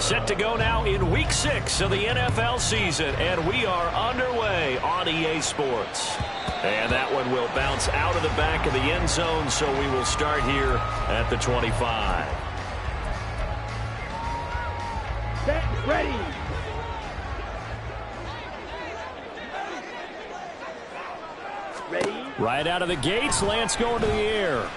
Set to go now in Week 6 of the NFL season, and we are underway on EA Sports. And that one will bounce out of the back of the end zone, so we will start here at the 25. Set, ready. Ready. Right out of the gates, Lance going to the air.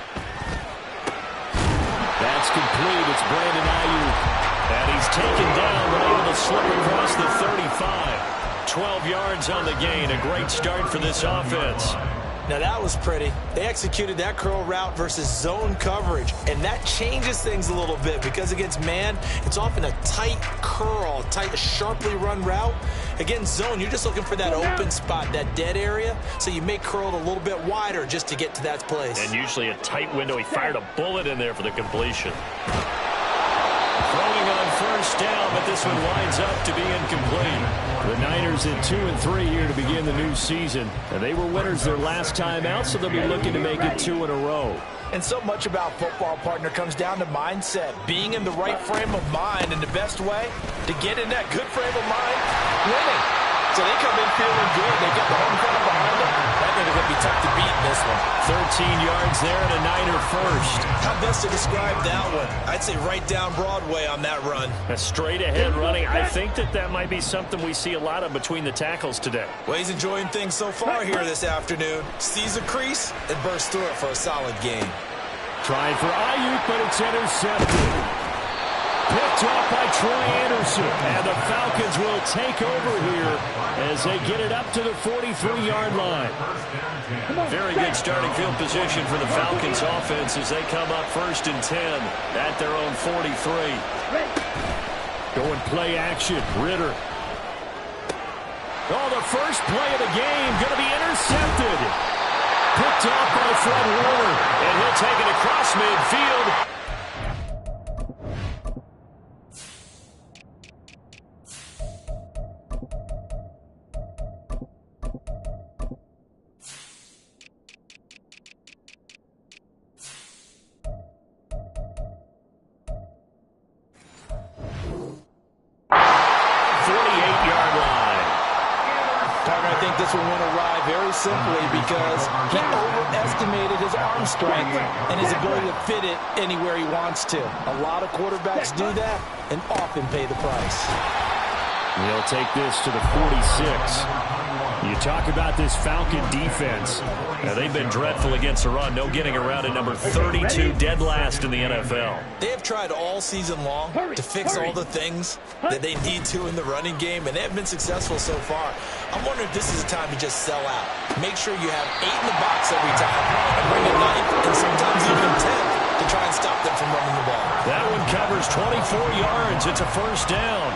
That's complete. It's Brandon Ayuk. And he's taken down, but able to slip across the 35. 12 yards on the gain. A great start for this offense. Now that was pretty. They executed that curl route versus zone coverage, and that changes things a little bit because against man, it's often a tight curl, tight, sharply run route. Against zone, you're just looking for that open spot, that dead area, so you may curl it a little bit wider just to get to that place. And usually a tight window. He fired a bullet in there for the completion. Throwing on first down, but this one winds up to be incomplete. The Niners at 2-3 here to begin the new season. And they were winners their last time out, so they'll be looking to make it 2 in a row. And so much about football, partner, comes down to mindset. Being in the right frame of mind, and the best way to get in that good frame of mind, winning. So they come in feeling good. They got the home crowd behind them. I think it's going to be tough to beat in this one. 13 yards there and a Niner first. How best to describe that one? I'd say right down Broadway on that run. A straight ahead running. I think that might be something we see a lot of between the tackles today. Well, he's enjoying things so far here this afternoon. Sees a crease and bursts through it for a solid game. Trying for Ayuk, but it's intercepted. Picked off by Troy Anderson. And the Falcons will take over here as they get it up to the 43-yard line. Very good starting field position for the Falcons offense as they come up 1st and 10 at their own 43. Going play action. Ritter. Oh, the first play of the game going to be intercepted. Picked off by Fred Warner. And he'll take it across midfield. This one won't arrive very simply because he overestimated his arm strength and his ability to fit it anywhere he wants to. A lot of quarterbacks do that and often pay the price. He'll take this to the 46. You talk about this Falcon defense. Now, they've been dreadful against the run. No getting around at number 32, dead last in the NFL. They have tried all season long to fix all the things that they need to in the running game, and they have been successful so far. I'm wondering if this is a time to just sell out. Make sure you have 8 in the box every time, and bring a 9th and sometimes even 10th to try and stop them from running the ball. That one covers 24 yards. It's a first down.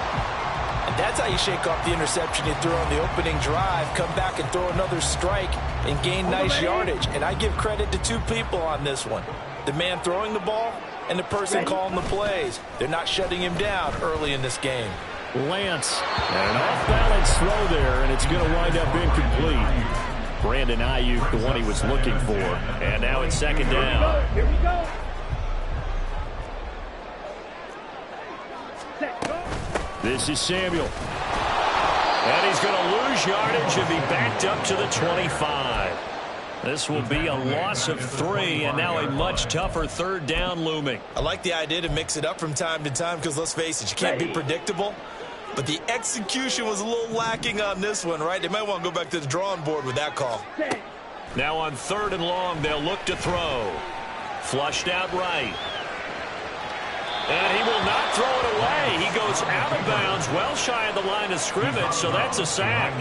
And that's how you shake off the interception you threw on the opening drive, come back and throw another strike and gain nice yardage. And I give credit to 2 people on this one. The man throwing the ball and the person calling the plays. They're not shutting him down early in this game. Lance, and an off-balance throw there, and it's going to wind up incomplete. Brandon Ayuk, the one he was looking for. And now it's 2nd down. Here we go. This is Samuel. And he's going to lose yardage and be backed up to the 25. This will be a loss of 3, and now a much tougher 3rd down looming. I like the idea to mix it up from time to time because, let's face it, you can't be predictable. But the execution was a little lacking on this one, right? They might want to go back to the drawing board with that call. Now on 3rd and long, they'll look to throw. Flushed out right. And he will not throw it away. He goes out of bounds, well shy of the line of scrimmage, so that's a sack.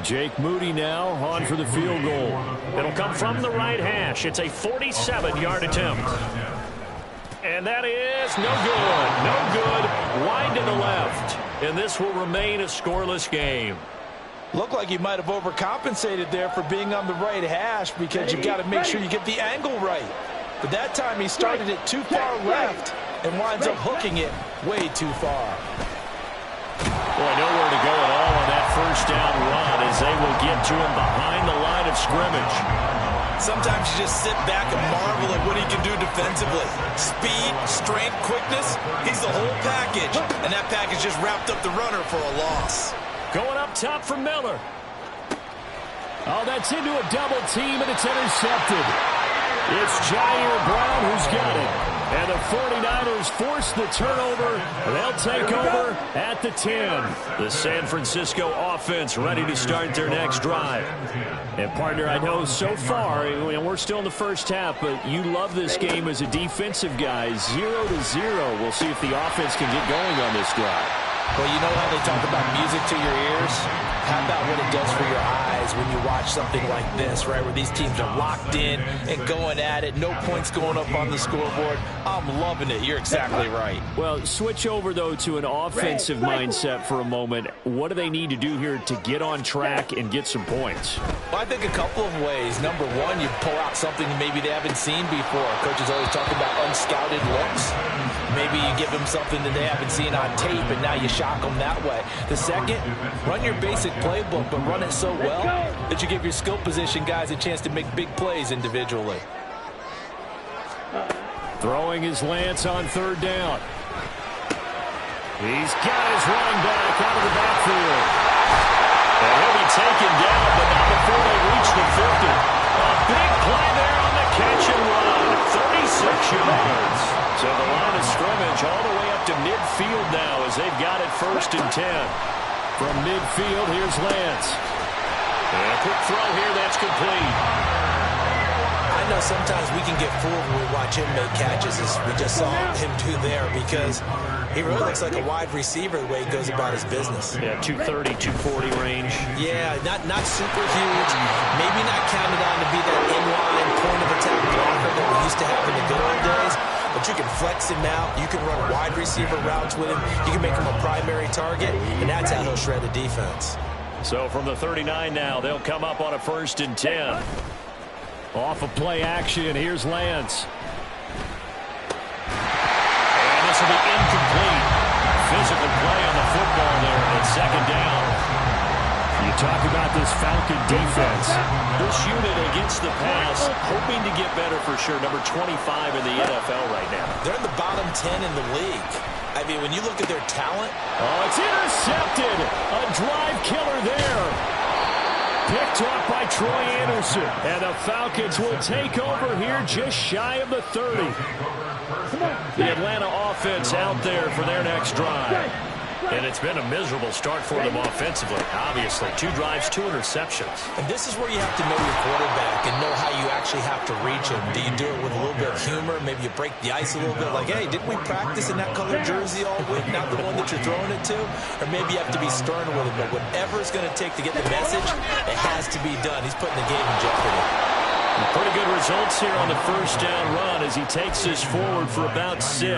Jake Moody now on for the field goal. It'll come from the right hash. It's a 47-yard attempt. And that is no good. No good. Wide to the left. And this will remain a scoreless game. Looked like he might have overcompensated there for being on the right hash because you've got to make sure you get the angle right. But that time he started it too far left and winds up hooking it way too far. Boy, nowhere to go at all on that first down run as they will get to him behind the line of scrimmage. Sometimes you just sit back and marvel at what he can do defensively. defensively. Speed, strength, quickness, he's the whole package. And that package just wrapped up the runner for a loss. Going up top for Miller. Oh, that's into a double team, and it's intercepted. It's Jair Brown who's got it. And the 49ers force the turnover. They'll take over at the 10. The San Francisco offense ready to start their next drive. And, partner, I know so far, we're still in the first half, but you love this game as a defensive guy. 0-0. We'll see if the offense can get going on this drive. Well, you know how they talk about music to your ears? How about what it does for your eyes when you watch something like this, right, where these teams are locked in and going at it, no points going up on the scoreboard? I'm loving it. You're exactly right. Well, switch over, though, to an offensive mindset for a moment. What do they need to do here to get on track and get some points? Well, I think a couple of ways. Number one, you pull out something maybe they haven't seen before. Coaches always talk about unscouted looks. Maybe you give them something that they haven't seen on tape, and now you shock them that way. The second, run your basic playbook, but run it so well that you give your skill position guys a chance to make big plays individually. Throwing his Lance on third down. He's got his running back out of the backfield. And he'll be taken down, but not before they reach the 50. A big play there on the catch and run. 36 yards. So the line of scrimmage all the way up to midfield now as they've got it 1st and 10. From midfield, here's Lance. And a quick throw here, that's complete. I know sometimes we can get fooled when we watch him make catches, as we just saw him do there, because he really looks like a wide receiver the way he goes about his business. Yeah, 230, 240 range. Yeah, not super huge. Maybe not counted on to be that inline point of attack blocker that we used to have in the good old days. But you can flex him out. You can run wide receiver routes with him. You can make him a primary target, and that's how he'll shred the defense. So from the 39 now, they'll come up on a 1st and 10. Off of play action, here's Lance. And this will be incomplete. Physical play on the football there at 2nd down. You talk about this Falcon defense. This unit against the pass, hoping to get better for sure. Number 25 in the NFL right now. They're in the bottom 10 in the league. I mean, when you look at their talent. Oh, it's intercepted. A drive killer there. Picked off by Troy Anderson. And the Falcons will take over here just shy of the 30. The Atlanta offense out there for their next drive. And it's been a miserable start for them offensively. Obviously, 2 drives, 2 interceptions. And this is where you have to know your quarterback and know how you actually have to reach him. Do you do it with a little bit of humor? Maybe you break the ice a little bit. Like, hey, didn't we practice in that colored jersey all week? Not the one that you're throwing it to? Or maybe you have to be stern with him. But whatever it's going to take to get the message, it has to be done. He's putting the game in jeopardy. Pretty good results here on the 1st down run as he takes this forward for about 6.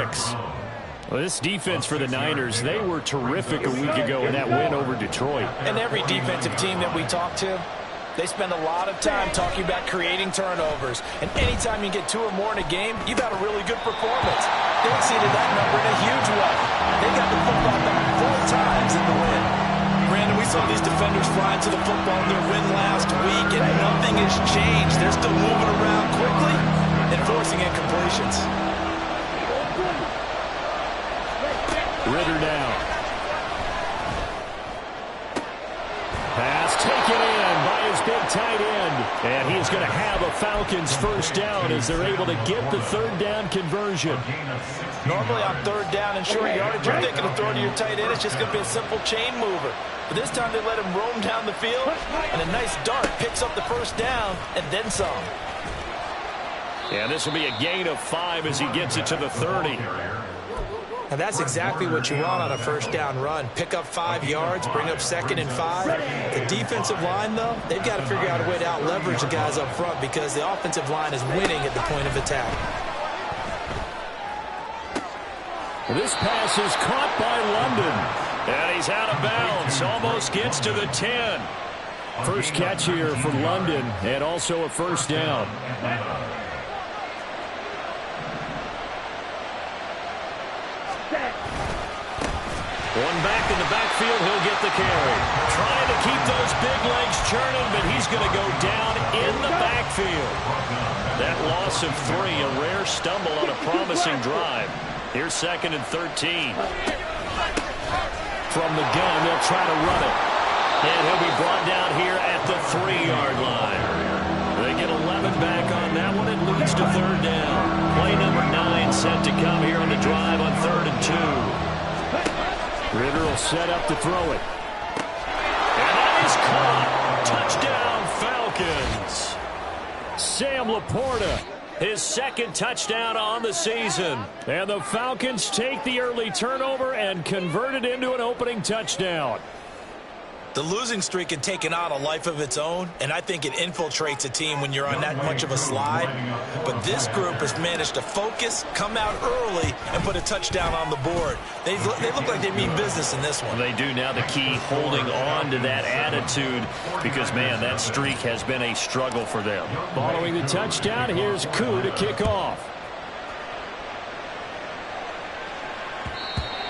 Well, this defense for the Niners, they were terrific a week ago in that win over Detroit. And every defensive team that we talk to, they spend a lot of time talking about creating turnovers. And anytime you get 2 or more in a game, you've had a really good performance. They exceeded that number in a huge way. They got the football back 4 times in the win. Brandon, we saw these defenders flying to the football in their win last week, and nothing has changed. They're still moving around quickly and forcing incompletions. Ritter now. Pass taken in by his big tight end. And he's going to have a Falcons 1st down as they're able to get the 3rd down conversion. Normally on 3rd down and short yardage, you're thinking of throwing to your tight end. It's just going to be a simple chain mover. But this time they let him roam down the field, and a nice dart picks up the 1st down and then some. And this will be a gain of 5 as he gets it to the 30. And that's exactly what you want on a 1st down run. Pick up 5 yards, bring up 2nd and 5. The defensive line, though, they've got to figure out a way to out-leverage the guys up front because the offensive line is winning at the point of attack. This pass is caught by London. And he's out of bounds. Almost gets to the 10. First catch here for London and also a 1st down. One back in the backfield, he'll get the carry. Trying to keep those big legs churning, but he's going to go down in the backfield. That loss of 3, a rare stumble on a promising drive. Here's 2nd and 13. From the gun, they'll try to run it. And he'll be brought down here at the 3-yard line. They get 11 back on that one. It leads to 3rd down. Play number 9 set to come here on the drive on 3rd and 2. Ritter will set up to throw it. And that is caught. Touchdown, Falcons. Sam Laporta, his 2nd touchdown on the season. And the Falcons take the early turnover and convert it into an opening touchdown. The losing streak had taken on a life of its own, and I think it infiltrates a team when you're on that much of a slide. But this group has managed to focus, come out early, and put a touchdown on the board. They look like they mean business in this one. They do now. The key, holding on to that attitude, because, man, that streak has been a struggle for them. Following the touchdown, here's Koo to kick off.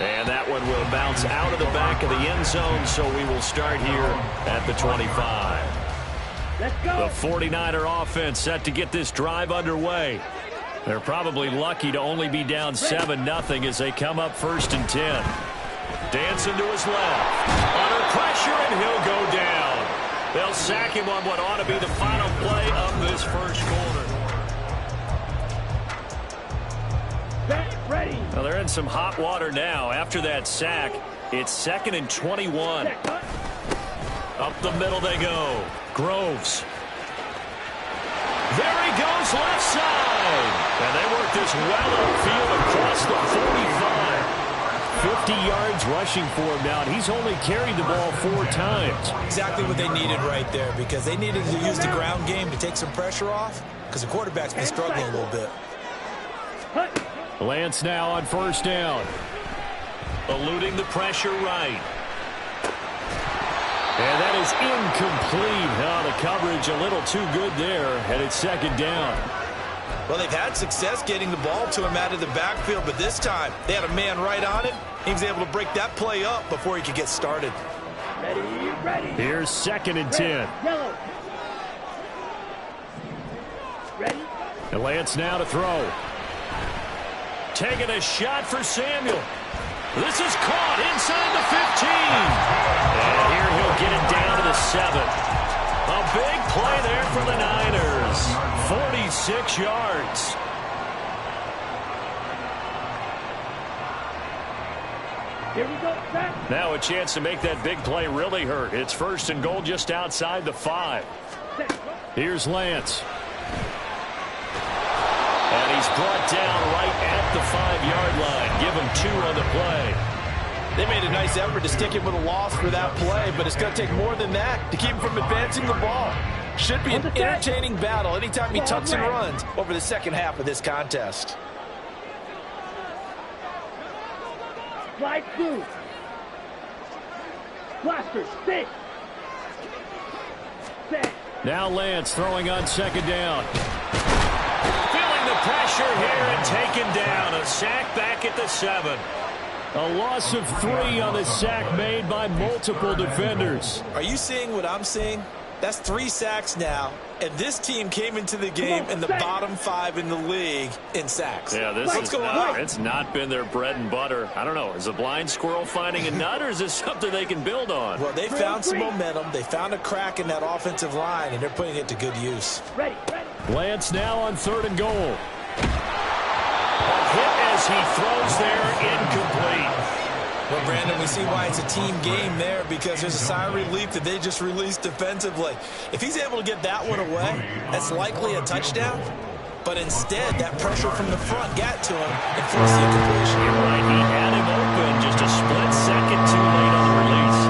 And that one will bounce out of the back of the end zone, so we will start here at the 25. Let's go. The 49er offense set to get this drive underway. They're probably lucky to only be down 7-0 as they come up 1st and 10. Dancing to his left. Under pressure, and he'll go down. They'll sack him on what ought to be the final play of this first quarter. Ready. Well, they're in some hot water now. After that sack, it's 2nd and 21. Up the middle they go. Groves. There he goes, left side. And they work this well upfield across the 45. 50 yards rushing for him now, and he's only carried the ball 4 times. Exactly what they needed right there, because they needed to use the ground game to take some pressure off, because the quarterback's been struggling a little bit. Lance now on 1st down. Eluding the pressure right. And that is incomplete. The coverage a little too good there, and it's 2nd down. Well, they've had success getting the ball to him out of the backfield, but this time they had a man right on him. He was able to break that play up before he could get started. Ready. Here's 2nd and 10. Yellow. Ready. And Lance now to throw. Taking a shot for Samuel. This is caught inside the 15. And here he'll get it down to the 7. A big play there for the Niners. 46 yards. Here we go. Back. Now a chance to make that big play really hurt. It's 1st and goal just outside the 5. Here's Lance. And he's brought down right at the 5-yard line. Give him 2 on the play. They made a nice effort to stick him with a loss for that play, but it's going to take more than that to keep him from advancing the ball. Should be an entertaining battle anytime he tucks and runs over the second half of this contest. Slide through. Blaster, stick. Set. Now Lance throwing on 2nd down. Feeling the pressure here and taken down. A sack back at the 7. A loss of 3 on the sack made by multiple defenders. Are you seeing what I'm seeing? That's 3 sacks now, and this team came into the game in the bottom 5 in the league in sacks. Yeah, it's not been their bread and butter. I don't know. Is a blind squirrel finding a nut, or is this something they can build on? Well, they found some momentum. They found a crack in that offensive line, and they're putting it to good use. Ready. Lance now on 3rd and goal. A hit as he throws there, incomplete. Well, Brandon, we see why it's a team game there, because there's a sigh of relief that they just released defensively. If he's able to get that one away, that's likely a touchdown. But instead, that pressure from the front got to him and forced the incompletion. You're right. He had him open, just a split second too late on the release.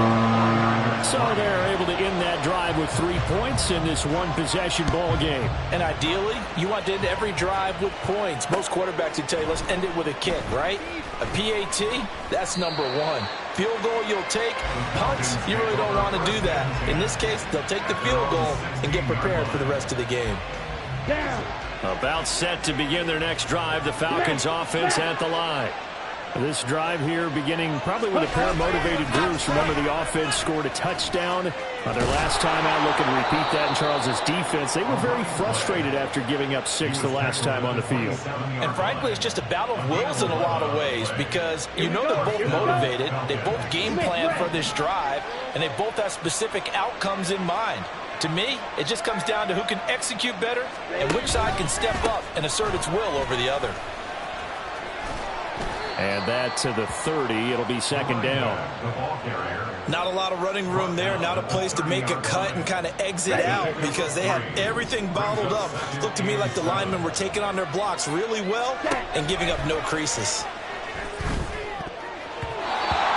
So they're able to end that drive with 3 points in this one-possession ball game. And ideally, you want to end every drive with points. Most quarterbacks would tell you, let's end it with a kick, right? A PAT, that's number 1. Field goal you'll take. Punts, you really don't want to do that. In this case, they'll take the field goal and get prepared for the rest of the game. Down. About set to begin their next drive. The Falcons offense at the line. This drive here beginning probably with a pair of motivated groups. Remember, the offense scored a touchdown on their last time out. Looking to repeat that in Charles's defense. They were very frustrated after giving up 6 the last time on the field. And frankly, it's just a battle of wills in a lot of ways because you know they're both motivated. They both game plan for this drive, and they both have specific outcomes in mind. To me, it just comes down to who can execute better and which side can step up and assert its will over the other. And that to the 30. It'll be second down. Not a lot of running room there. Not a place to make a cut and kind of exit out because they had everything bottled up. Looked to me like the linemen were taking on their blocks really well and giving up no creases.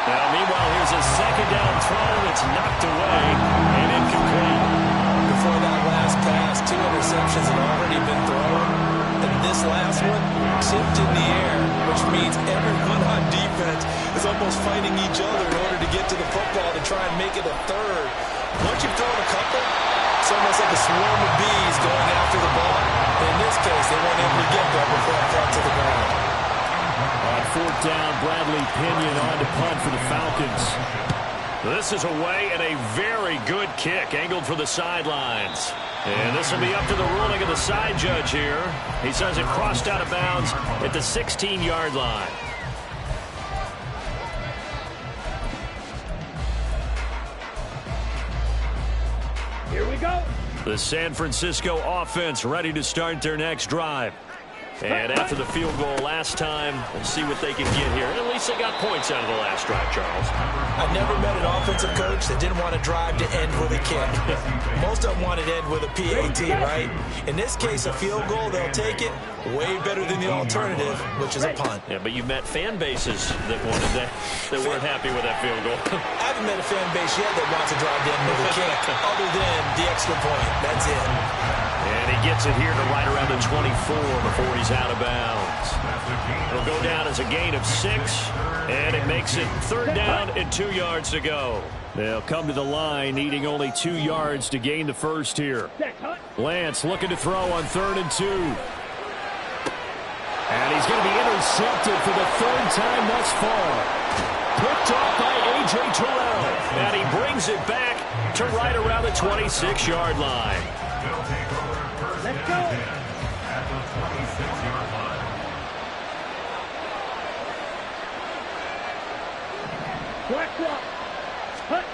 Now, meanwhile, here's a second down throw that's knocked away and incomplete. Before that last pass, 2 interceptions had already been thrown. And this last one tipped in the air, which means everyone on defense is almost fighting each other in order to get to the football to try and make it a third. Once you've thrown a couple, it's almost like a swarm of bees going after the ball. In this case, they weren't able to get there before it fell to the ground. On 4th down, Bradley Pinion on to punt for the Falcons. This is away and a very good kick angled for the sidelines. And this will be up to the ruling of the side judge here. He says it crossed out of bounds at the 16-yard line. Here we go. The San Francisco offense ready to start their next drive. And after the field goal last time, we'll see what they can get here. At least they got points out of the last drive, Charles. I've never met an offensive coach that didn't want to drive to end with a kick. Most of them want to end with a PAT, right? In this case, a field goal, they'll take it. Way better than the alternative, which is a punt. Yeah, but you met fan bases that wanted that weren't happy with that field goal. I haven't met a fan base yet that wants to drive to end with a kick, other than the extra point. That's it. And he gets it here to right around the 24 before he's out of bounds. It'll go down as a gain of 6, and it makes it 3rd down and 2 yards to go. They'll come to the line, needing only 2 yards to gain the first here. Lance looking to throw on 3rd and 2. And he's going to be intercepted for the 3rd time thus far. Picked off by A.J. Terrell. And he brings it back to right around the 26-yard line. Let's go. Black block. Hut.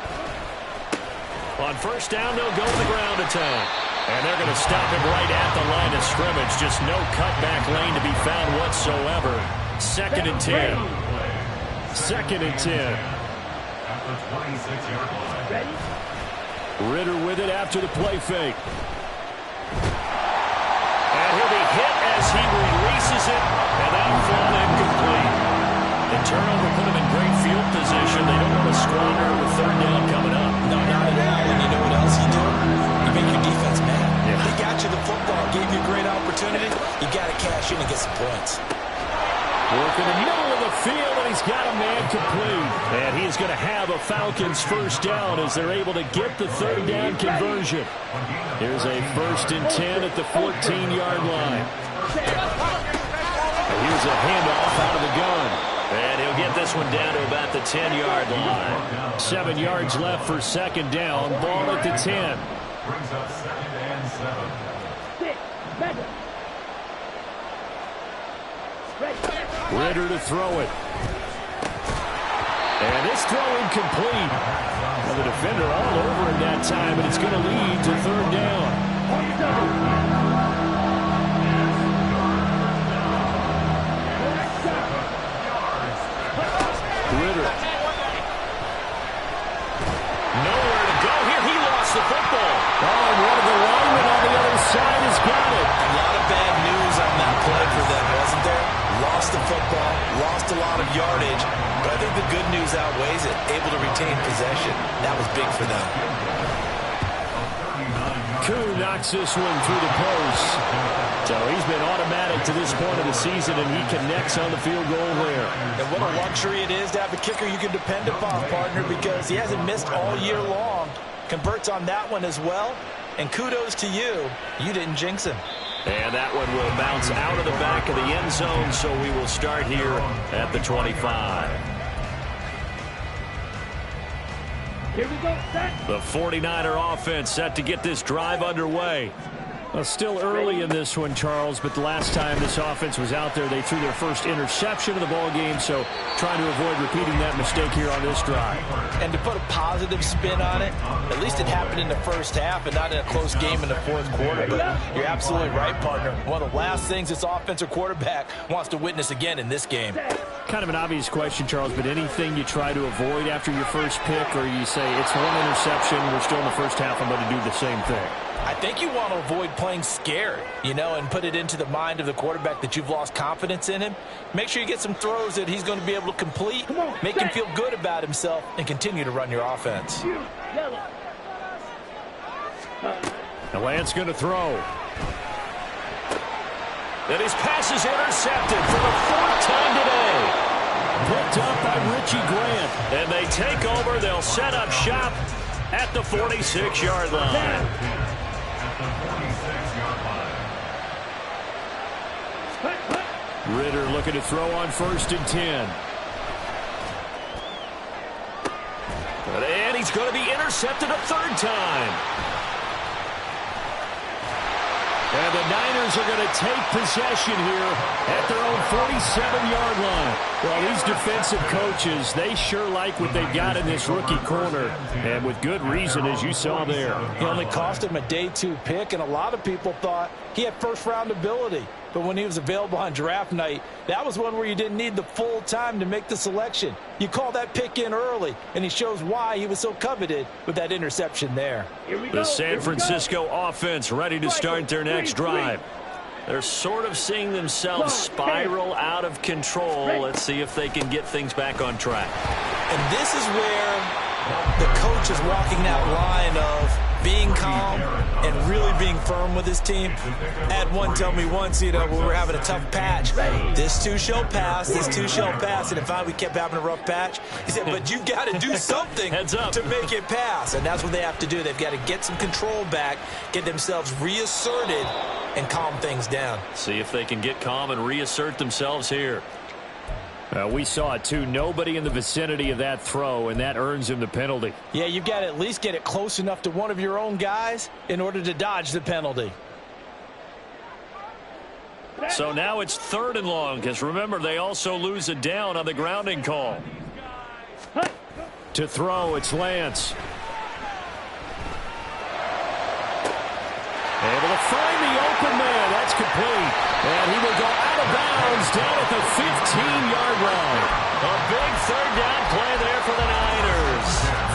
On 1st down, they'll go to the ground attack. And they're going to stop him right at the line of scrimmage. Just no cutback lane to be found whatsoever. 2nd and 10. 2nd and 10. Ready? Ritter with it after the play fake. And he'll be hit as he releases it. And that'll fall incomplete. The turnover put him in great field position. They don't want to squander it with 3rd down coming up. No, not at all. And you know what else you do? You make your defense mad. Yeah. They got you the football, gave you a great opportunity. You got to cash in and get some points. Work in the middle of the field, and he's got a man complete. And he's going to have a Falcons 1st down as they're able to get the 3rd down conversion. Here's a 1st and 10 at the 14-yard line. And here's a handoff out of the gun. And he'll get this one down to about the 10-yard line. 7 yards left for 2nd down. Ball at the 10. Brings up 2nd and 7. 6. Better. Ritter to throw it. And this throw incomplete. And the defender all over him that time, and it's going to lead to 3rd down. Ritter. Nowhere to go here. He lost the football. Oh, and one of the linemen on the other side has got it. A lot of bad news on that play for them, wasn't there? Lost the football, lost a lot of yardage, but I think the good news outweighs it. Able to retain possession. That was big for them. Koo knocks this one through the post. So he's been automatic to this point of the season, and he connects on the field goal there. And what a luxury it is to have a kicker you can depend upon, partner, because he hasn't missed all year long. Converts on that one as well. And kudos to you. You didn't jinx him. And that one will bounce out of the back of the end zone, so we will start here at the 25. Here we go, set. The 49er offense set to get this drive underway. Well, still early in this one, Charles, but the last time this offense was out there, they threw their first interception of the ball game, so trying to avoid repeating that mistake here on this drive. And to put a positive spin on it, at least it happened in the first half and not in a close game in the fourth quarter. But you're absolutely right, partner. One of the last things this offensive quarterback wants to witness again in this game. Kind of an obvious question, Charles, but anything you try to avoid after your first pick, or you say it's one interception, we're still in the first half, I'm going to do the same thing? I think you want to avoid playing scared, and put it into the mind of the quarterback that you've lost confidence in him. Make sure you get some throws that he's going to be able to complete, make him feel good about himself, and continue to run your offense. Now Lance going to throw. And his pass is intercepted for the fourth time today. Picked up by Richie Grant. And they take over. They'll set up shop at the 46-yard line. Ritter looking to throw on 1st and 10. And he's going to be intercepted a third time. And the Niners are going to take possession here at their own 47-yard line. Well, these defensive coaches, they sure like what they've got in this rookie corner, and with good reason, as you saw there. He only cost him a day 2 pick, and a lot of people thought he had first-round ability. But when he was available on draft night, that was one where you didn't need the full time to make the selection. You call that pick in early, and he shows why he was so coveted with that interception there. The San Francisco offense ready to start their next drive. They're sort of seeing themselves spiral out of control. Let's see if they can get things back on track. And this is where the coach is walking that line of being calm and really being firm with his team. I had one tell me once, when we were having a tough patch, this too shall pass, this too shall pass. And if we kept having a rough patch, he said, but you got to do something to make it pass. And that's what they have to do. They've got to get some control back, get themselves reasserted, and calm things down. See if they can get calm and reassert themselves here. We saw it, too. Nobody in the vicinity of that throw, and that earns him the penalty. Yeah, you've got to at least get it close enough to one of your own guys in order to dodge the penalty. So now it's 3rd and long, because remember, they also lose a down on the grounding call. To throw, it's Lance. Able to find the open man. That's complete. And he will go out of bounds down at the 15-yard line. A big 3rd down play there for the Niners.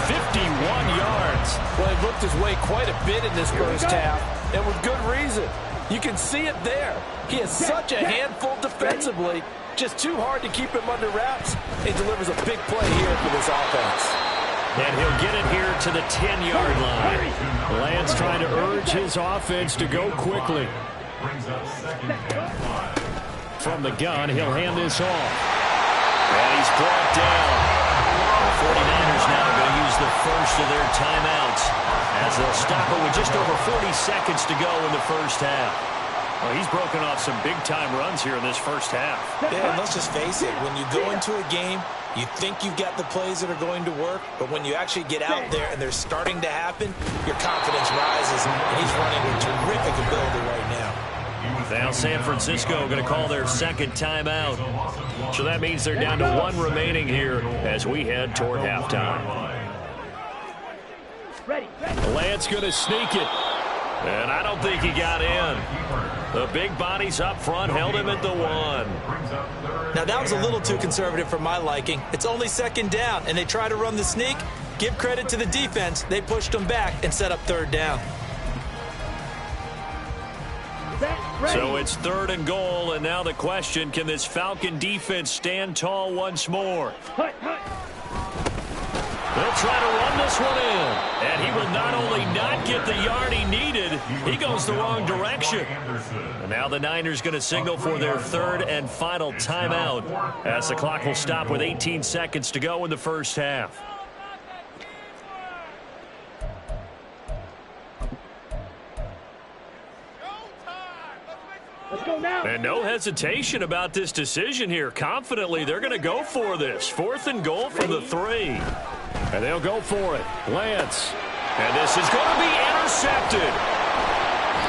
51 yards. Well, he looked his way quite a bit in this first half, and with good reason. You can see it there. He has such a handful defensively. Just too hard to keep him under wraps. He delivers a big play here for this offense. And he'll get it here to the 10-yard line. Lance trying to urge his offense to go quickly. From the gun, he'll hand this off. And he's brought down. The 49ers now are going to use the first of their timeouts as they'll stop it with just over 40 seconds to go in the first half. Well, he's broken off some big-time runs here in this first half. Yeah, and let's just face it. When you go into a game, you think you've got the plays that are going to work, but when you actually get out there and they're starting to happen, your confidence rises, and he's running with terrific ability right now. Now San Francisco going to call their second timeout. So that means they're down to 1 remaining here as we head toward halftime. Lance going to sneak it. And I don't think he got in. The big bodies up front held him at the 1. Now, that was a little too conservative for my liking. It's only 2nd down, and they try to run the sneak. Give credit to the defense. They pushed them back and set up 3rd down. So it's 3rd and goal, and now the question, can this Falcon defense stand tall once more? They'll try to run this one in. And he will not only not get the yard he needed, he goes the wrong direction. And now the Niners going to signal for their 3rd and final timeout as the clock will stop with 18 seconds to go in the first half. And no hesitation about this decision here. Confidently, they're going to go for this. 4th and goal from the 3. And they'll go for it. Lance. And this is going to be intercepted.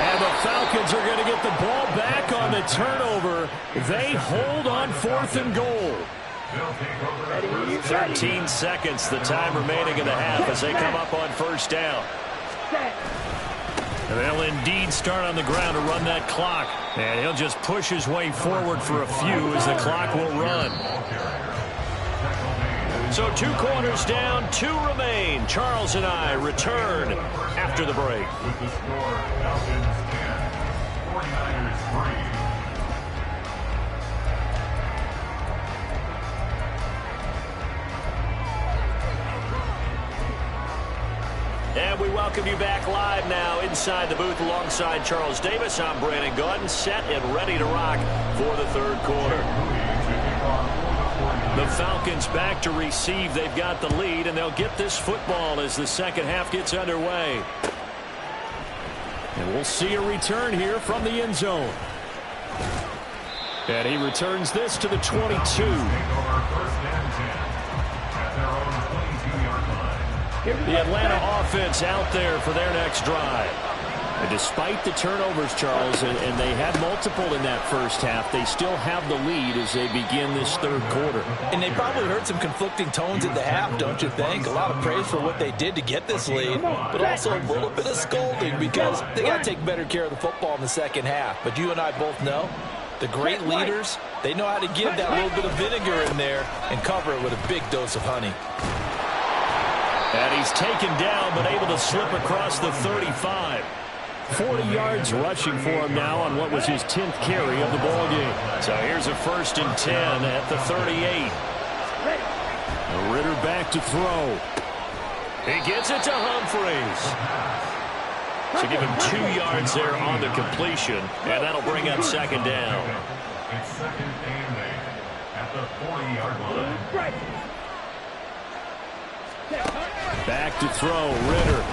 And the Falcons are going to get the ball back on the turnover. They hold on 4th and goal. 13 seconds, the time remaining in the half as they come up on 1st down. And they'll indeed start on the ground to run that clock. And he'll just push his way forward for a few as the clock will run. So 2 quarters down, 2 remain. Charles and I return after the break. With the score, Falcons 10, 49ers 3. And we welcome you back live now inside the booth alongside Charles Davis. I'm Brandon Gaudin, set and ready to rock for the 3rd quarter. The Falcons back to receive. They've got the lead, and they'll get this football as the 2nd half gets underway. And we'll see a return here from the end zone. And he returns this to the 22. The Atlanta offense out there for their next drive. And despite the turnovers, Charles, and they had multiple in that 1st half, they still have the lead as they begin this 3rd quarter. And they probably heard some conflicting tones at the half, don't you think? A lot of praise for what they did to get this lead, but also a little bit of scolding because they got to take better care of the football in the 2nd half. But you and I both know the great leaders, they know how to give that little bit of vinegar in there and cover it with a big dose of honey. And he's taken down but able to slip across the 35. 40 yards rushing for him now on what was his 10th carry of the ballgame. So here's a 1st and 10 at the 38. Ritter back to throw. He gets it to Humphreys. So give him 2 yards there on the completion, and that'll bring up 2nd down. It's 2nd and 8 at the 40-yard line. Back to throw, Ritter.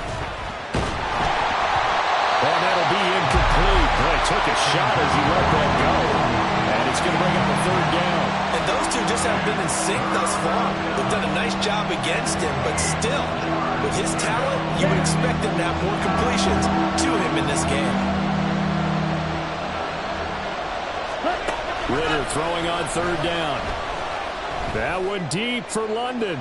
And that'll be incomplete. Boy, took a shot as he let that go. And it's going to bring up a 3rd down. And those two just haven't been in sync thus far. They've done a nice job against him, but still, with his talent, you would expect him to have more completions to him in this game. Ritter throwing on 3rd down. That one deep for London.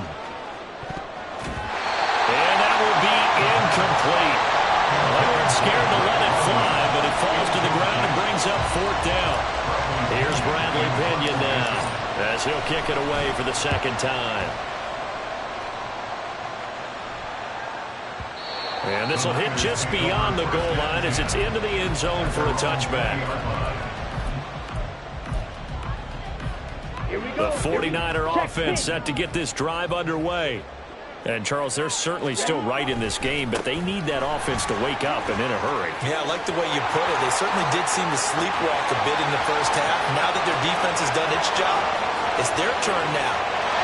And that will be incomplete. They weren't scared to let it fly, but it falls to the ground and brings up 4th down. Here's Bradley Pinion now as he'll kick it away for the 2nd time. And this will hit just beyond the goal line as it's into the end zone for a touchback. The 49er offense set to get this drive underway. And, Charles, they're certainly still right in this game, but they need that offense to wake up and in a hurry. Yeah, I like the way you put it. They certainly did seem to sleepwalk a bit in the 1st half. Now that their defense has done its job, it's their turn now.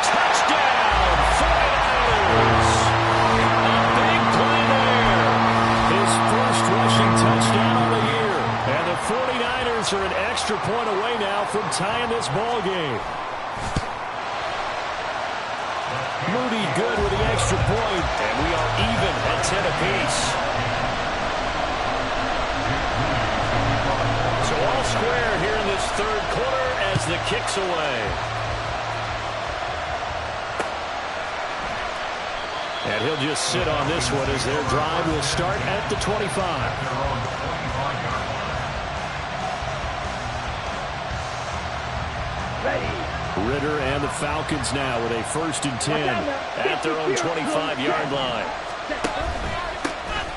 Touchdown, 49ers! A big play there. His 1st rushing touchdown of the year. And the 49ers are an extra point away now from tying this ball game. Moody good with the extra point. And we are even at 10 apiece. So all square here in this 3rd quarter as the kick's away. And he'll just sit on this one as their drive will start at the 25. Ritter and the Falcons now with a 1st and 10 at their own 25-yard line.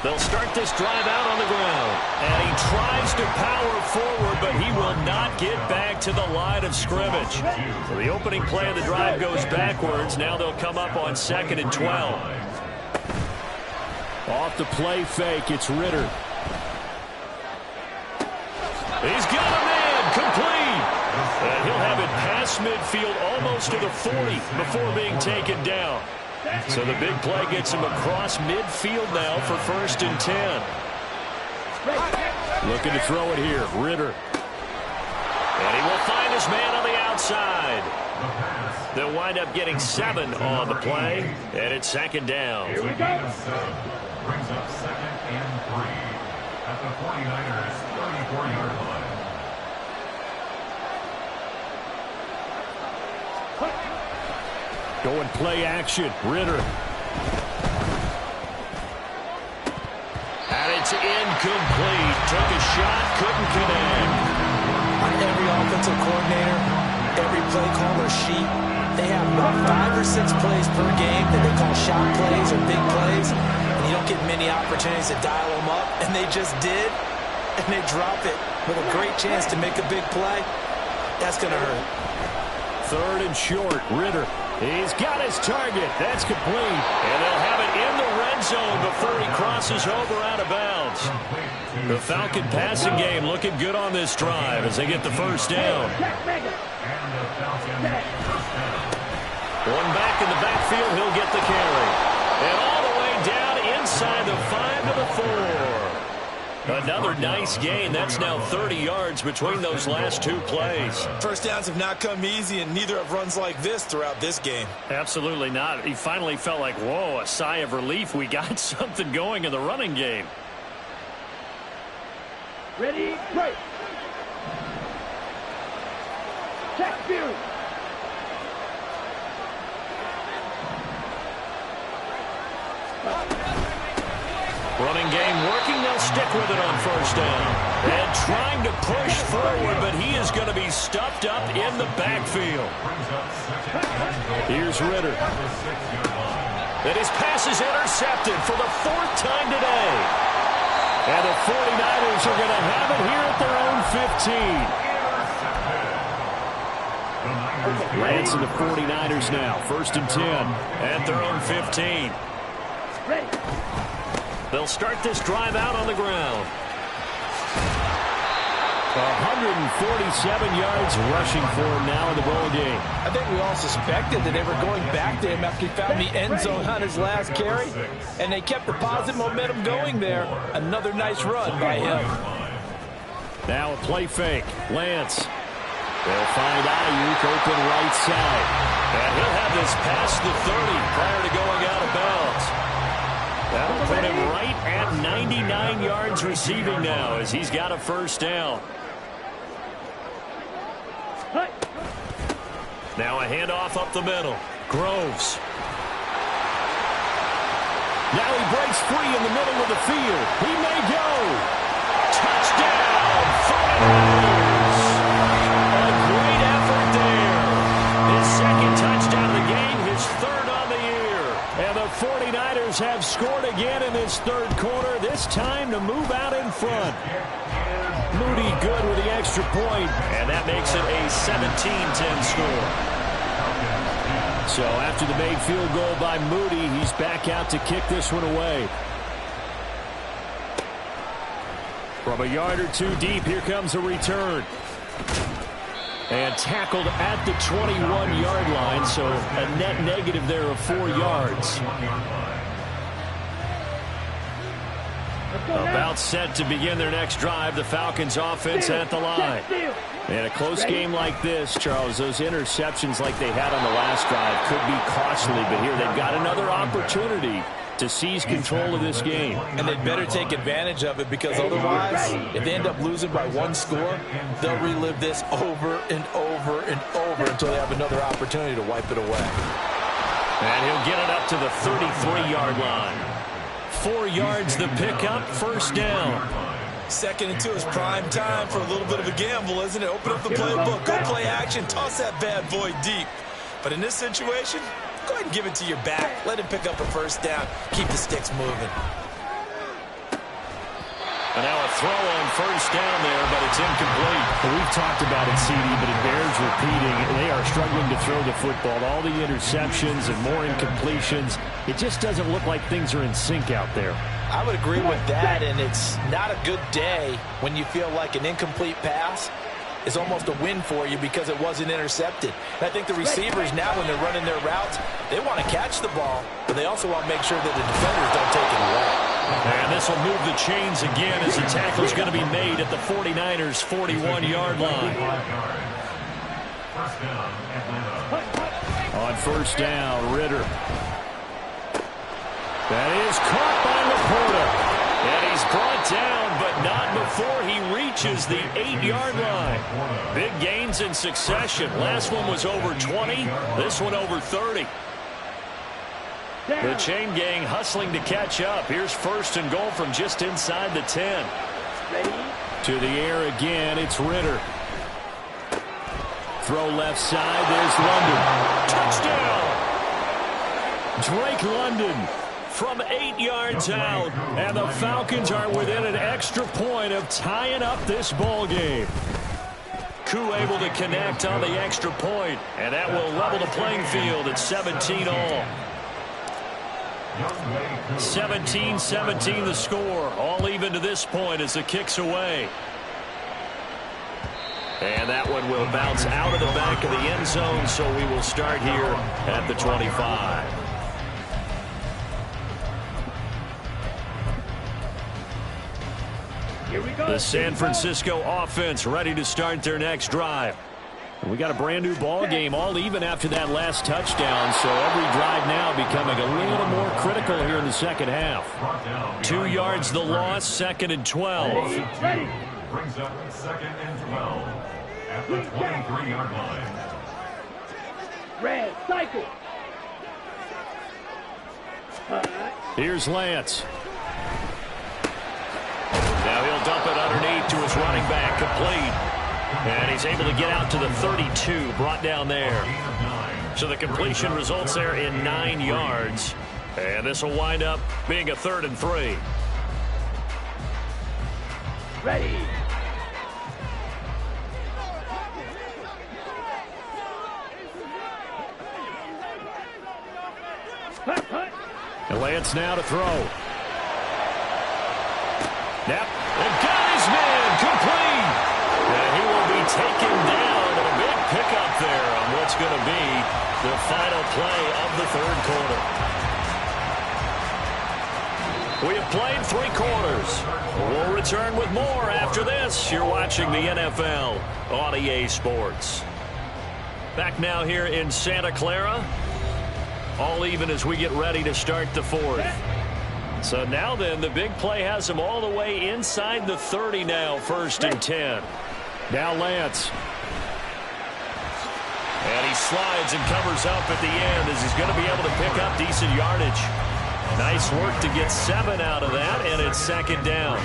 They'll start this drive out on the ground. And he tries to power forward, but he will not get back to the line of scrimmage. So the opening play of the drive goes backwards. Now they'll come up on 2nd and 12. Off the play fake, it's Ritter. He's got a man, complete. And he'll have it past midfield almost to the 40 before being taken down. So the big play gets him across midfield now for 1st and 10. Looking to throw it here, Ritter. And he will find his man on the outside. They'll wind up getting 7 on the play, and it's second down. Here we go. Brings up 2nd and 3 at the 49ers' 34-yard line. Going play action. Ritter. And it's incomplete. Took a shot, couldn't connect. On every offensive coordinator, every play caller sheet, they have about 5 or 6 plays per game that they call shot plays or big plays, and you don't get many opportunities to dial them up, and they just did, and they drop it with a great chance to make a big play. That's going to hurt. 3rd and short. Ritter. He's got his target. That's complete. And they'll have it in the red zone before he crosses over out of bounds. The Falcon passing game looking good on this drive as they get the first down. One back in the backfield, he'll get the carry. And all the way down inside the 5 to the 4. Another nice gain. That's now 30 yards between those last 2 plays. First downs have not come easy, and neither have runs like this throughout this game. Absolutely not. He finally felt like, whoa, a sigh of relief. We got something going in the running game. Ready, break. Check view. Running game working. They'll stick with it on first down. And trying to push forward, but he is going to be stuffed up in the backfield. Here's Ritter. And his pass is intercepted for the 4th time today. And the 49ers are going to have it here at their own 15. Lance and the 49ers now. 1st and 10. At their own 15. Ready. They'll start this drive out on the ground. 147 yards rushing for him now in the ball game. I think we all suspected that they were going back to him after he found the end zone on his last carry, and they kept the positive momentum going there. Another nice run by him. Now a play fake. Lance. They'll find Ayuk open right side. And he'll have this past the 30 prior to going out of bounds. That'll put him right at 99 yards receiving now as he's got a first down. Now a handoff up the middle. Groves. Now he breaks free in the middle of the field. He may go. Touchdown, 49ers. A great effort there. His 2nd touchdown of the game, his 3rd on the year. And the 49ers have scored again in this 3rd quarter, this time to move out in front. Moody good with the extra point. And that makes it a 17-10 score. So after the made field goal by Moody, he's back out to kick this one away. From a yard or 2 deep, here comes a return. And tackled at the 21-yard line, so a net negative there of 4 yards. About set to begin their next drive, the Falcons offense at the line. In a close game like this, Charles, those interceptions like they had on the last drive could be costly, but here they've got another opportunity to seize control of this game. And they'd better take advantage of it, because otherwise, if they end up losing by 1 score, they'll relive this over and over and over until they have another opportunity to wipe it away. And he'll get it up to the 33-yard line. 4 yards the pickup, first down. 2nd and 2 is prime time for a little bit of a gamble, isn't it? Open up the playbook, go play action, toss that bad boy deep. But in this situation, go ahead and give it to your back. Let him pick up a first down. Keep the sticks moving. And now a throw on first down there, but it's incomplete. Well, we've talked about it, CD, but it bears repeating. They are struggling to throw the football. All the interceptions and more incompletions. It just doesn't look like things are in sync out there. I would agree with that, and it's not a good day when you feel like an incomplete pass is almost a win for you because it wasn't intercepted. And I think the receivers now, when they're running their routes, they want to catch the ball, but they also want to make sure that the defenders don't take it away. And this will move the chains again as the tackle's going to be made at the 49ers' 41-yard line. First down, Atlanta. On first down, Ritter. That is caught by Laporta. And he's brought down, but not before he reaches the 8-yard line. Big gains in succession. Last one was over 20. This one over 30. The chain gang hustling to catch up. Here's first and goal from just inside the 10. To the air again, it's Ritter. Throw left side, there's London. Touchdown! Drake London from 8 yards out. And the Falcons are within an extra point of tying up this ball game. Koo able to connect on the extra point, and that will level the playing field at 17 all. 17-17 the score. All even to this point as the kick's away. And that one will bounce out of the back of the end zone, so we will start here at the 25. Here we go. The San Francisco offense ready to start their next drive. We got a brand new ball game, all even after that last touchdown, so every drive now becoming a little more critical here in the second half. 2 yards the loss, 2nd and 12. Ready. Brings up 2nd and 12 at the 23-yard line. Red, cycle. Here's Lance. Now he'll dump it underneath to his running back, complete. And he's able to get out to the 32, brought down there. So the completion results there in 9 yards. And this will wind up being a 3rd and 3. Ready. And Lance now to throw. Yep, and got his man, complete. And he will be taken down, and a big pickup there on what's going to be the final play of the 3rd quarter. We have played 3 quarters. We'll return with more after this. You're watching the NFL on EA Sports. Back now here in Santa Clara. All even as we get ready to start the 4th. So now then, the big play has him all the way inside the 30 now, 1st and 10. Now Lance. And he slides and covers up at the end as he's going to be able to pick up decent yardage. Nice work to get 7 out of that, and it's 2nd down.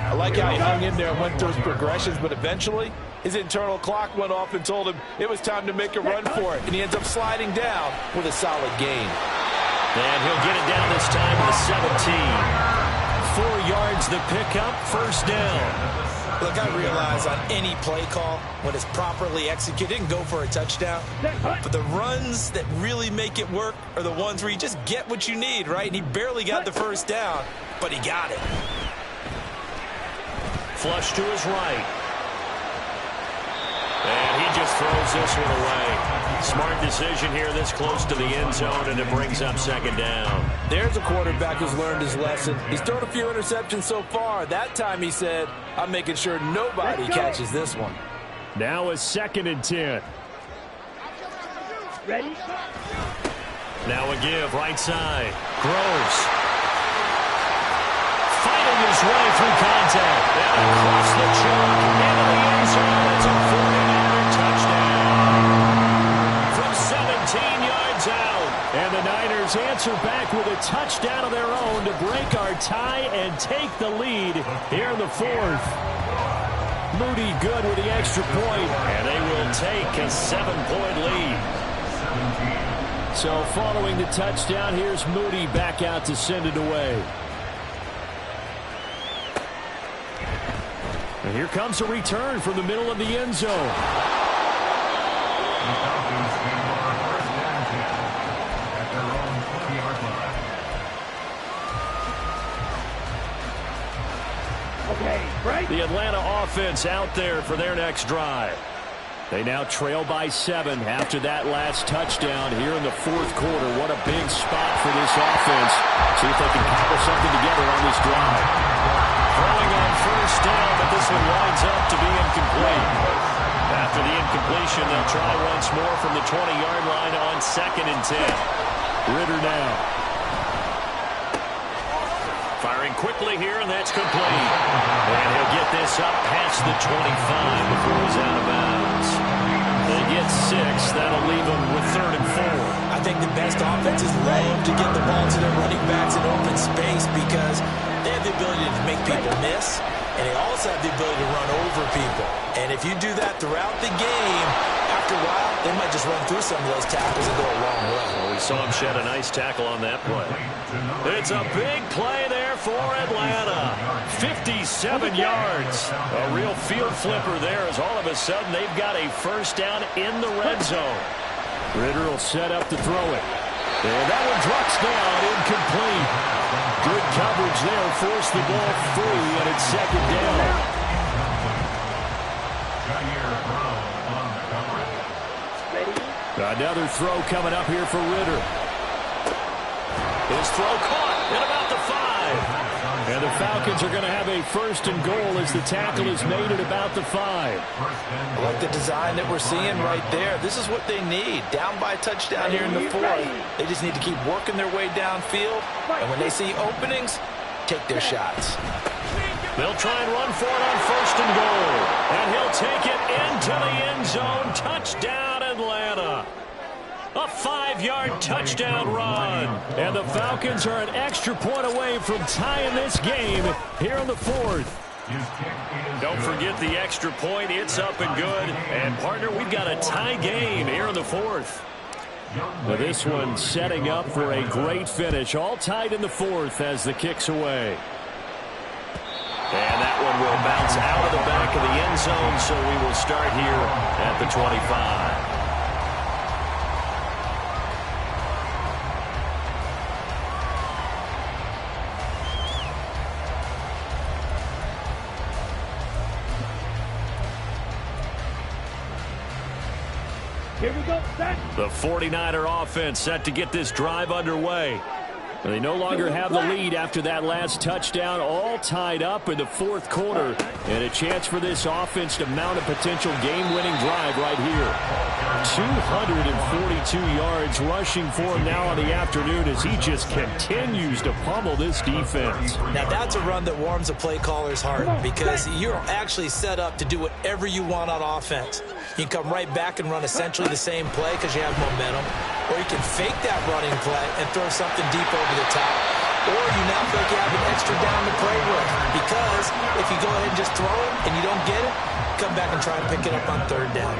I like how he hung in there and went through his progressions, but eventually his internal clock went off and told him it was time to make a run for it, and he ends up sliding down with a solid gain. And he'll get it down this time to the 17. 4 yards the pickup, 1st down. Look, I realize on any play call, when it's properly executed, it can go for a touchdown. But the runs that really make it work are the ones where you just get what you need, right? And he barely got the 1st down, but he got it. Flush to his right. And he just throws this one away. Smart decision here this close to the end zone, and it brings up 2nd down. There's a quarterback who's learned his lesson. He's thrown a few interceptions so far. That time he said, I'm making sure nobody catches this one. Now a 2nd and 10. Ready. Now a give, right side. Groves. Fighting his way through contact. And across the chalk into the end zone. It's a 49er touchdown. From 17 yards out. And the Niners answer back with a touchdown of their own to break our tie and take the lead here in the 4th. Moody good with the extra point. And they will take a 7-point lead. So following the touchdown, here's Moody back out to send it away. And here comes a return from the middle of the end zone. Okay, break. The Atlanta offense out there for their next drive. They now trail by 7 after that last touchdown here in the fourth quarter. What a big spot for this offense. See if they can cobble something together on this drive. Throwing on first down, but this one winds up to be incomplete. After the incompletion, they'll try once more from the 20-yard line on 2nd and 10. Ritter now. Firing quickly here, and that's complete. And he'll get this up past the 25 before he's out of bounds. They get 6. That'll leave them with 3rd and 4. I think the best offenses love to get the ball to their running backs in open space because they have the ability to make people miss, and they also have the ability to run over people. And if you do that throughout the game, after a while, they might just run through some of those tackles and go a long way. Well, we saw him shed a nice tackle on that play. It's a big play there for Atlanta. 57 yards. A real field flipper there as all of a sudden they've got a first down in the red zone. Ritter will set up to throw it. And that one drops down, incomplete. Good coverage there, forced the ball free, and it's 2nd down. Another throw coming up here for Ritter. His throw caught at about the 5. And the Falcons are going to have a 1st and goal as the tackle is made at about the 5. I like the design that we're seeing right there. This is what they need. Down by a touchdown here in the 4th. They just need to keep working their way downfield. And when they see openings, take their shots. They'll try and run for it on 1st and goal. And he'll take it into the end zone. Touchdown, Atlanta. A 5-yard touchdown run. And the Falcons are an extra point away from tying this game here in the 4th. Don't forget the extra point. It's up and good. And, partner, we've got a tie game here in the 4th. Well, this one setting up for a great finish. All tied in the 4th as the kick's away. And that one will bounce out of the back of the end zone, so we will start here at the 25. Here we go, set. The 49er offense set to get this drive underway. They no longer have the lead after that last touchdown, all tied up in the 4th quarter. And a chance for this offense to mount a potential game-winning drive right here. 242 yards rushing for him now on the afternoon as he just continues to pummel this defense. Now that's a run that warms a play caller's heart because you're actually set up to do whatever you want on offense. You can come right back and run essentially the same play because you have momentum, or you can fake that running play and throw something deep over the top, or you now feel like you have an extra down to play with because if you go ahead and just throw it and you don't get it, come back and try and pick it up on 3rd down.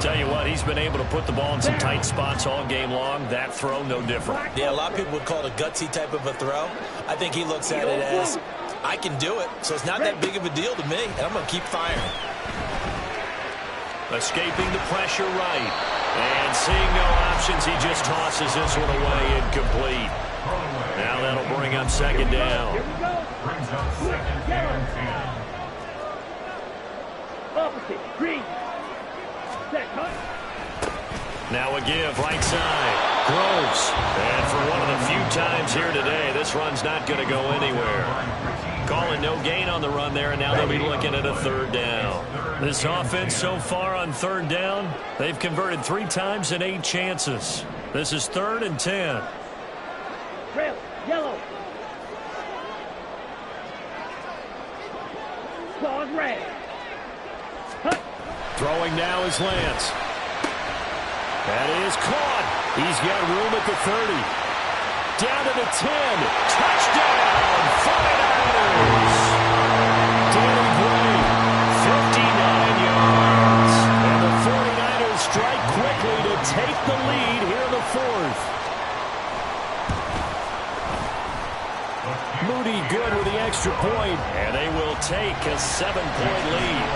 Tell you what, he's been able to put the ball in some tight spots all game long. That throw, no different. Yeah, a lot of people would call it a gutsy type of a throw. I think he looks at it as, I can do it, so it's not that big of a deal to me, and I'm going to keep firing. Escaping the pressure right. And seeing no options, he just tosses this one away incomplete. Now that'll bring up 2nd down. Here we go. Brings up 2nd and 10. Opposite, green. Set, cut. Now a give, right side. Groves. And for one of the few times here today, this run's not going to go anywhere. Calling no gain on the run there, and now they'll be looking at a 3rd down. This offense so far on 3rd down, they've converted 3 times in 8 chances. This is 3rd and 10. Trail, yellow. Claws red. Cut. Throwing now is Lance. That is caught. He's got room at the 30. Down to the 10. Touchdown, 49ers. Danny Gray, 59 yards. And the 49ers strike quickly to take the lead here in the 4th. Moody good with the extra point. And they will take a 7-point lead.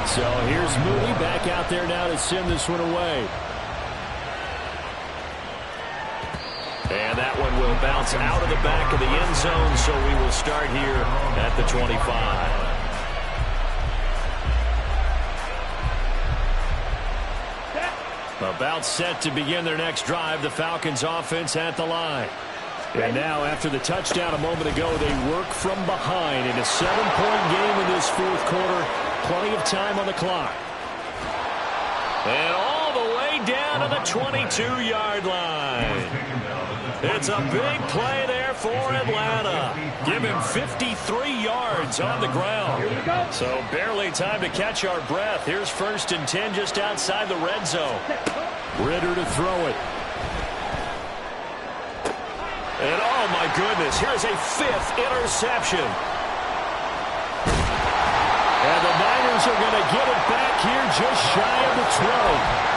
So here's Moody back out there now to send this one away. And that one will bounce out of the back of the end zone, so we will start here at the 25. About set to begin their next drive, the Falcons offense at the line. And now, after the touchdown a moment ago, they work from behind in a 7-point game in this fourth quarter. Plenty of time on the clock. And all the way down to the 22-yard line. It's a big play there for Atlanta. Give him 53 yards on the ground. So barely time to catch our breath. Here's 1st and 10 just outside the red zone. Ridder to throw it. And oh my goodness, here's a 5th interception. And the Niners are going to get it back here just shy of the 12.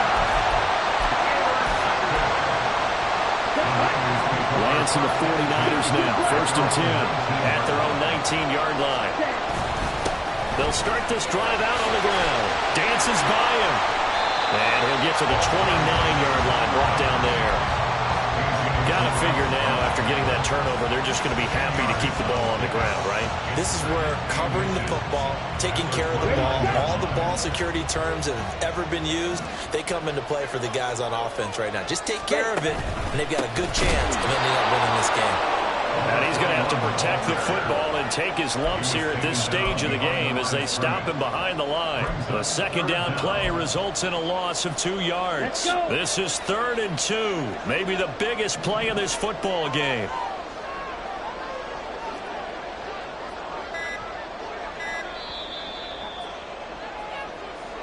Lance and the 49ers now, 1st and 10 at their own 19-yard line. They'll start this drive out on the ground. Dances by him. And he'll get to the 29-yard line, brought down there. Got to figure now, after getting that turnover, they're just going to be happy to keep the ball on the ground, right? This is where covering the football, taking care of the ball, all the ball security terms that have ever been used, they come into play for the guys on offense right now. Just take care of it, and they've got a good chance of ending up winning this game. And he's going to have to protect the football and take his lumps here at this stage of the game as they stop him behind the line. The 2nd down play results in a loss of 2 yards. This is 3rd and 2, maybe the biggest play in this football game.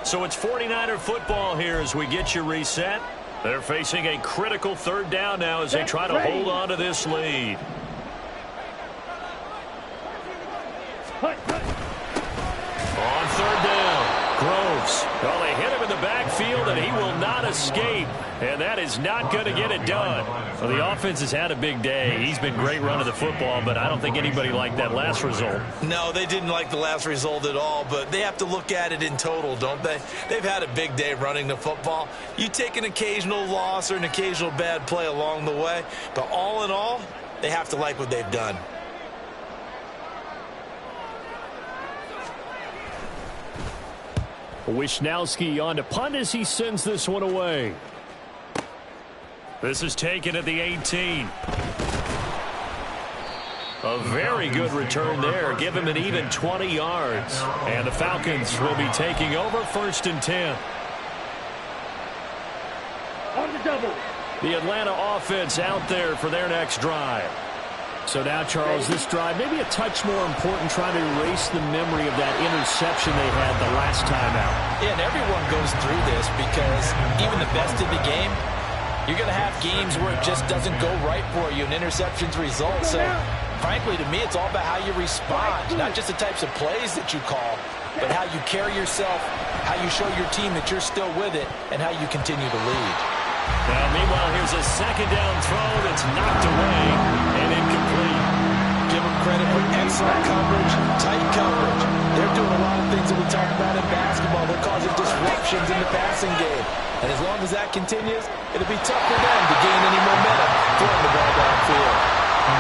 So it's 49er football here as we get you reset. They're facing a critical 3rd down now as they try to hold on to this lead. On 3rd down, Groves. Well, they hit him in the backfield, and he will not escape. And that is not going to get it done. Well, the offense has had a big day. He's been great running the football, but I don't think anybody liked that last result. No, they didn't like the last result at all, but they have to look at it in total, don't they? They've had a big day running the football. You take an occasional loss or an occasional bad play along the way, but all in all, they have to like what they've done. Wisnowski on to punt as he sends this one away. This is taken at the 18. A very good return there. Give him an even 20 yards. And the Falcons will be taking over 1st and 10. On the double. The Atlanta offense out there for their next drive. So now, Charles, this drive maybe a touch more important, trying to erase the memory of that interception they had the last time out. Yeah, and everyone goes through this because even the best in the game, you're going to have games where it just doesn't go right for you and interceptions result. So, frankly, to me, it's all about how you respond, not just the types of plays that you call, but how you carry yourself, how you show your team that you're still with it, and how you continue to lead. Now, meanwhile, here's a 2nd down throw that's knocked away and incomplete. Give them credit for excellent coverage, tight coverage. They're doing a lot of things that we talk about in basketball. They're causing disruptions in the passing game. And as long as that continues, it'll be tough for them to gain any momentum throwing the ball downfield.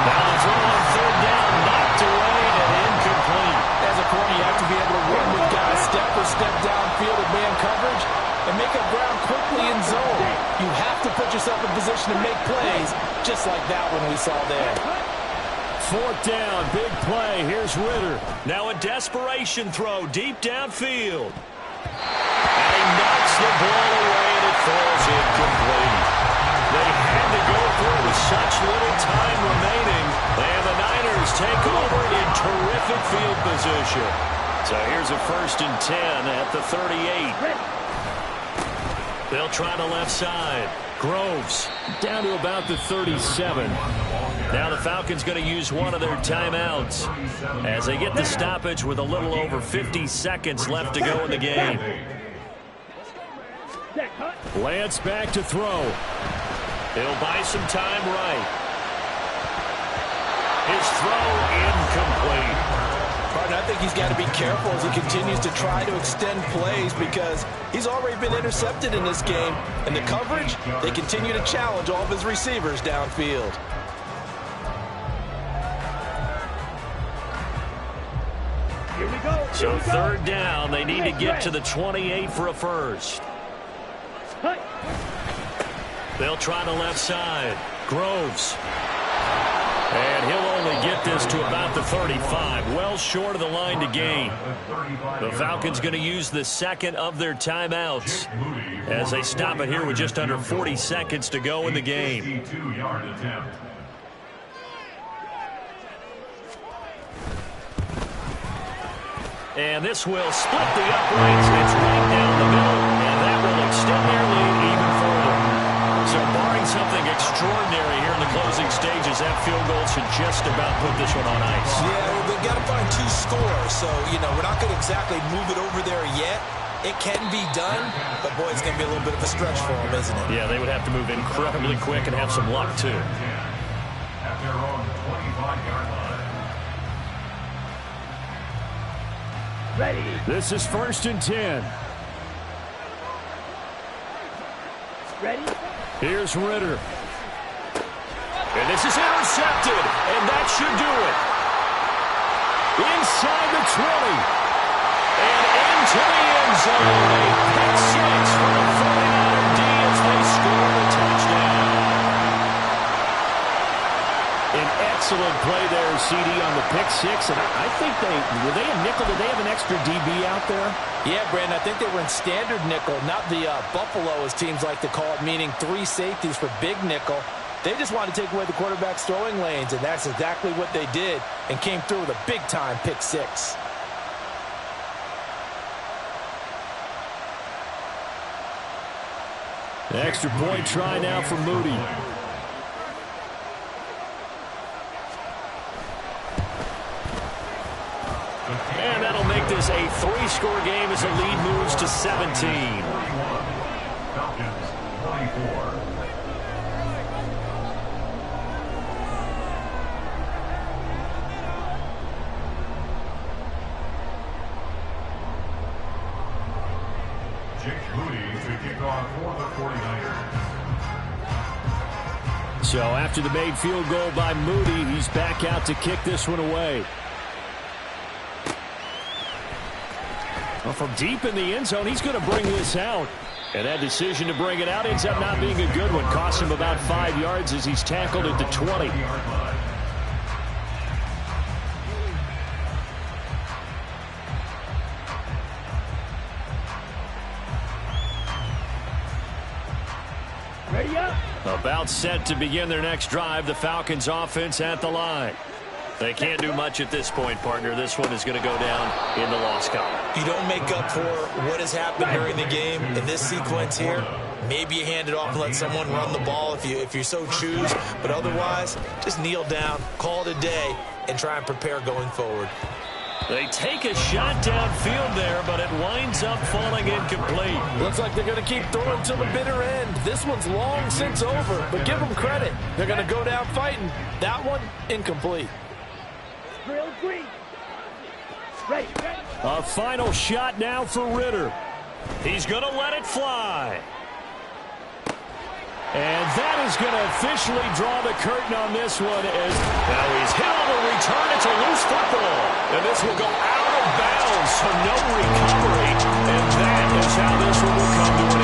Now the throw on 3rd down, knocked away and incomplete. As a corner, you have to be able to run with guys step for step downfield in man coverage and make up ground quickly in zone. You have to put yourself in position to make plays, just like that one we saw there. 4th down, big play. Here's Ridder. Now a desperation throw deep downfield. And he knocks the ball away and it falls incomplete. They had to go through with such little time remaining. And the Niners take over in terrific field position. So here's a 1st and 10 at the 38. They'll try the left side. Groves Down to about the 37. Now the Falcons going to use one of their timeouts as they get the stoppage with a little over 50 seconds left to go in the game. Lance back to throw. He'll buy some time right. His throw incomplete. Partner, I think he's got to be careful as he continues to try to extend plays because he's already been intercepted in this game. And the coverage, they continue to challenge all of his receivers downfield. Here we go. So 3rd down, they need to get to the 28 for a first. They'll try the left side. Groves. And he'll only get this to about the 35. Well short of the line to gain. The Falcons going to use the second of their timeouts as they stop it here with just under 40 seconds to go in the game. 62-yard attempt. And this will split the uprights. It's right down the middle, and that will extend their lead even further. So barring something extraordinary here in the closing stages, that field goal should just about put this one on ice. Yeah, we've got to find 2 scores. So, we're not going to exactly move it over there yet. It can be done, but, boy, it's going to be a little bit of a stretch for them, isn't it? Yeah, they would have to move incredibly quick and have some luck, too. At their own 25-yard line. Ready. This is 1st and 10. Ready. Here's Ritter. And this is intercepted, and that should do it. Inside the 20. And into the end zone. A pick six for the 49er D as they score the touchdown. An excellent play there, CD, on the pick six. And I think were they a nickel? Did they have an extra DB out there? Yeah, Brandon, I think they were in standard nickel, not the Buffalo, as teams like to call it, meaning 3 safeties for big nickel. They just wanted to take away the quarterback's throwing lanes, and that's exactly what they did, and came through with a big-time pick six. The extra point try now for Moody. And that'll make this a 3-score game as the lead moves to 17. 41. Falcons 24. Jake Moody to kick off for the 49ers. So after the made field goal by Moody, he's back out to kick this one away. Well, from deep in the end zone, he's going to bring this out. And that decision to bring it out ends up not being a good one. Cost him about 5 yards as he's tackled at the 20. Ready up. About set to begin their next drive. The Falcons offense at the line. They can't do much at this point, partner. This one is going to go down in the loss column. You don't make up for what has happened during the game in this sequence here. Maybe you hand it off and let someone run the ball if you so choose. But otherwise, just kneel down, call it a day, and try and prepare going forward. They take a shot downfield there, but it winds up falling incomplete. Looks like they're going to keep throwing till the bitter end. This one's long since over, but give them credit. They're going to go down fighting. That one, incomplete. Drill green. Ready. A final shot now for Ritter. He's going to let it fly. And that is going to officially draw the curtain on this one. As now he's hit on the return. It's a loose football. And this will go out of bounds, so no recovery. And that is how this one will come to an end.